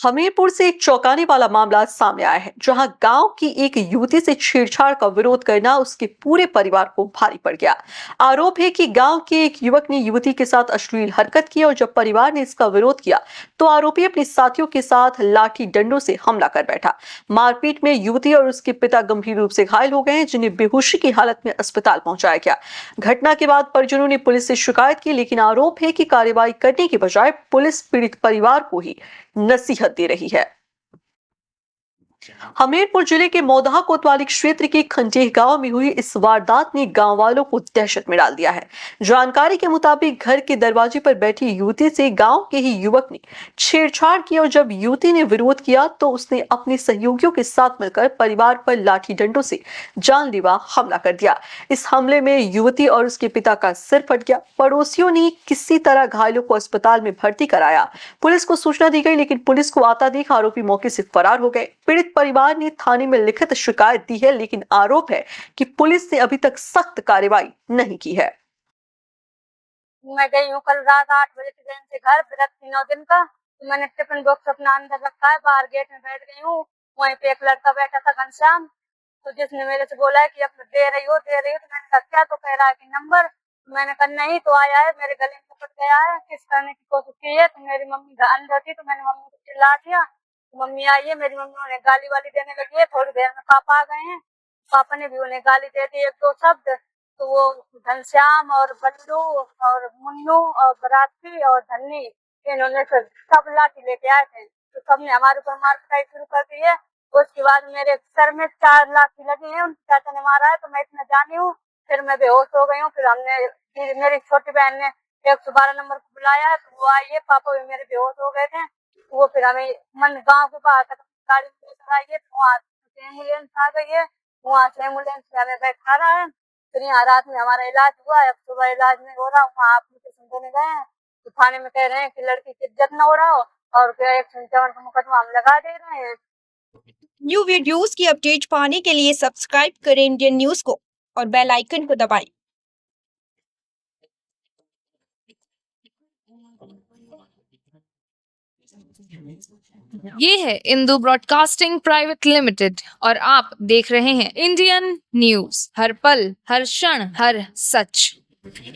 हमीरपुर से एक चौंकाने वाला मामला सामने आया है, जहां गांव की एक युवती से छेड़छाड़ का विरोध करना उसके पूरे परिवार को भारी पड़ गया। आरोप है कि गांव के एक युवक ने युवती के साथ अश्लील हरकत की और जब परिवार ने इसका विरोध किया तो आरोपी अपने साथियों के साथ लाठी डंडों से हमला कर बैठा। मारपीट में युवती और उसके पिता गंभीर रूप से घायल हो गए हैं, जिन्हें बेहोशी की हालत में अस्पताल पहुंचाया गया। घटना के बाद परिजनों ने पुलिस से शिकायत की, लेकिन आरोप है कि कार्रवाई करने के बजाय पुलिस पीड़ित परिवार को ही नसीहत दे रही है। हमीरपुर जिले के मौदहा कोतवाली क्षेत्र के खंडेह गांव में हुई इस वारदात ने गांव वालों को दहशत में डाल दिया है। जानकारी के मुताबिक घर के दरवाजे पर बैठी युवती से गांव के ही युवक ने छेड़छाड़ की और जब युवती ने विरोध किया तो उसने अपने सहयोगियों के साथ मिलकर परिवार पर लाठी डंडों से जानलेवा हमला कर दिया। इस हमले में युवती और उसके पिता का सिर फट गया। पड़ोसियों ने किसी तरह घायलों को अस्पताल में भर्ती कराया। पुलिस को सूचना दी गई, लेकिन पुलिस को आता देख आरोपी मौके से फरार हो गए। पीड़ित परिवार ने थाने में लिखित शिकायत दी है, लेकिन आरोप है कि पुलिस ने अभी तक सख्त कार्रवाई नहीं की है। मैं गई हूँ कल रात 8 बजे ट्रेन से घर, व्रत 9 दिन का। तो मैंने टिफिन बॉक्स अपना अंदर रखा है, बाहर गेट में बैठ गई हूँ। वहीं पे एक लड़का बैठा था घनश्याम, तो जिसने मेरे से बोला है कि अब दे रही हो। तो मैंने कहा क्या? तो कह रहा है कि नंबर। तो मैंने कहा नहीं। तो आया है, मेरे गले में पकड़ गया है, किस करने की कोशिश की है। तो मेरी मम्मी अंदर थी, तो मैंने मम्मी को चिल्ला दिया। तो मम्मी आई है, मेरी मम्मी उन्हें गाली वाली देने लगी है। थोड़ी देर में पापा आ गए हैं, पापा ने भी उन्हें गाली दे दी, एक दो शब्द। तो वो घनश्याम और बल्लू और मुन्नू और बराती और धन्नी, इन्होंने फिर सब लाठी लेके आए थे, तो सबने हमारे ऊपर मार पिटाई शुरू कर दी है। उसके बाद मेरे सर में 4 लाठी लगी है, उनके चाचा ने मारा है, तो मैं इतना जानी हूँ। फिर मैं बेहोश हो गई हूँ। फिर मेरी छोटी बहन ने 112 नंबर को बुलाया है, तो वो आई है। पापा भी मेरे बेहोश हो गए थे। वो फिर हमें गाँव के बाहर तक गाड़ी में लेकर आई है। वहाँ एम्बुलेंस आ गई है, वहाँ से एम्बुलेंस में हमें बैठा रहा है। फिर यहाँ रात में हमारा इलाज हुआ है, अब सुबह इलाज नहीं हो रहा। वहाँ एप्लीकेशन देने गए हैं, तो थाने में कह रहे हैं कि लड़की की इज्जत न हो रहा हो और 157 का मुकदमा हम लगा दे रहे हैं। न्यू वीडियोस की अपडेट पाने के लिए सब्सक्राइब करें इंडियन न्यूज को और बेल आइकन को दबाएं। ये है इंदू ब्रॉडकास्टिंग प्राइवेट लिमिटेड और आप देख रहे हैं इंडियन न्यूज, हर पल, हर क्षण, हर सच।